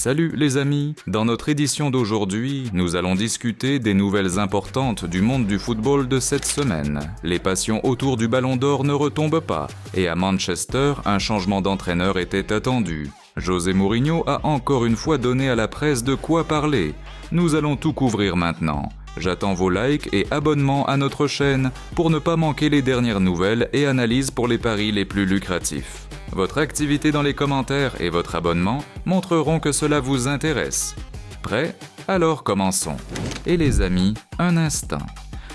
Salut les amis, dans notre édition d'aujourd'hui, nous allons discuter des nouvelles importantes du monde du football de cette semaine. Les passions autour du Ballon d'Or ne retombent pas, et à Manchester, un changement d'entraîneur était attendu. José Mourinho a encore une fois donné à la presse de quoi parler. Nous allons tout couvrir maintenant. J'attends vos likes et abonnements à notre chaîne pour ne pas manquer les dernières nouvelles et analyses pour les paris les plus lucratifs. Votre activité dans les commentaires et votre abonnement montreront que cela vous intéresse. Prêt? Alors commençons. Et les amis, un instant.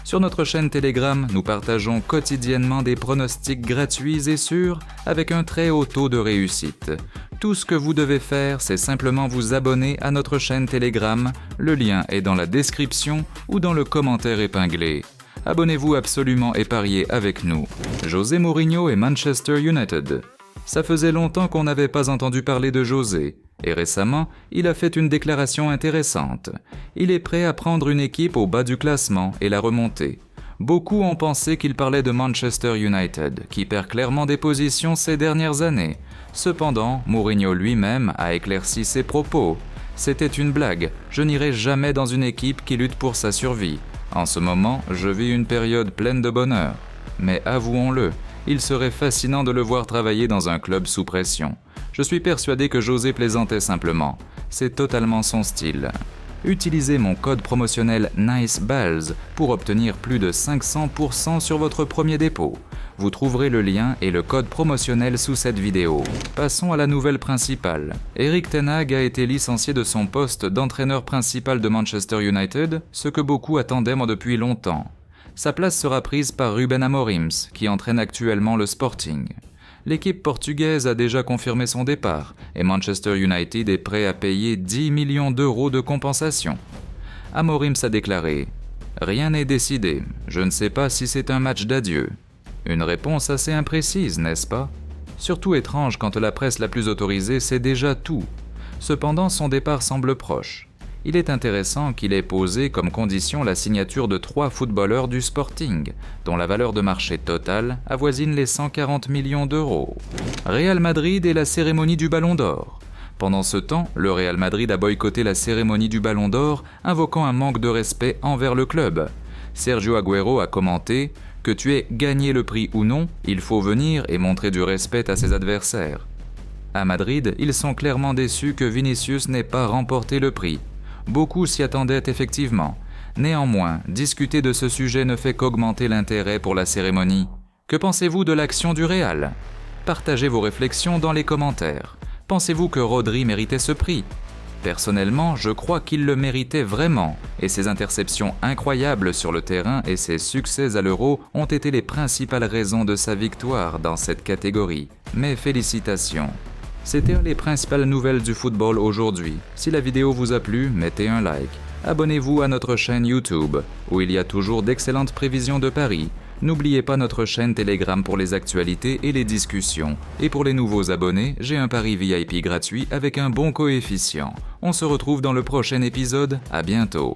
Sur notre chaîne Telegram, nous partageons quotidiennement des pronostics gratuits et sûrs avec un très haut taux de réussite. Tout ce que vous devez faire, c'est simplement vous abonner à notre chaîne Telegram. Le lien est dans la description ou dans le commentaire épinglé. Abonnez-vous absolument et pariez avec nous. José Mourinho et Manchester United. Ça faisait longtemps qu'on n'avait pas entendu parler de José, et récemment, il a fait une déclaration intéressante. Il est prêt à prendre une équipe au bas du classement et la remonter. Beaucoup ont pensé qu'il parlait de Manchester United, qui perd clairement des positions ces dernières années. Cependant, Mourinho lui-même a éclairci ses propos. C'était une blague, je n'irai jamais dans une équipe qui lutte pour sa survie. En ce moment, je vis une période pleine de bonheur. Mais avouons-le, il serait fascinant de le voir travailler dans un club sous pression. Je suis persuadé que José plaisantait simplement. C'est totalement son style. Utilisez mon code promotionnel NICEBALLS pour obtenir plus de 500% sur votre premier dépôt. Vous trouverez le lien et le code promotionnel sous cette vidéo. Passons à la nouvelle principale. Erik ten Hag a été licencié de son poste d'entraîneur principal de Manchester United, ce que beaucoup attendaient depuis longtemps. Sa place sera prise par Ruben Amorim, qui entraîne actuellement le Sporting. L'équipe portugaise a déjà confirmé son départ et Manchester United est prêt à payer 10 millions d'euros de compensation. Amorim a déclaré « Rien n'est décidé, je ne sais pas si c'est un match d'adieu ». Une réponse assez imprécise, n'est-ce pas? Surtout étrange quand la presse la plus autorisée sait déjà tout. Cependant, son départ semble proche. Il est intéressant qu'il ait posé comme condition la signature de 3 footballeurs du Sporting, dont la valeur de marché totale avoisine les 140 millions d'euros. Real Madrid et la cérémonie du Ballon d'Or. Pendant ce temps, le Real Madrid a boycotté la cérémonie du Ballon d'Or, invoquant un manque de respect envers le club. Sergio Agüero a commenté « Que tu aies gagné le prix ou non, il faut venir et montrer du respect à ses adversaires ». À Madrid, ils sont clairement déçus que Vinicius n'ait pas remporté le prix. Beaucoup s'y attendaient effectivement. Néanmoins, discuter de ce sujet ne fait qu'augmenter l'intérêt pour la cérémonie. Que pensez-vous de l'action du Real? Partagez vos réflexions dans les commentaires. Pensez-vous que Rodri méritait ce prix? Personnellement, je crois qu'il le méritait vraiment, et ses interceptions incroyables sur le terrain et ses succès à l'Euro ont été les principales raisons de sa victoire dans cette catégorie. Mais félicitations! C'était les principales nouvelles du football aujourd'hui. Si la vidéo vous a plu, mettez un like. Abonnez-vous à notre chaîne YouTube, où il y a toujours d'excellentes prévisions de paris. N'oubliez pas notre chaîne Telegram pour les actualités et les discussions. Et pour les nouveaux abonnés, j'ai un pari VIP gratuit avec un bon coefficient. On se retrouve dans le prochain épisode, à bientôt.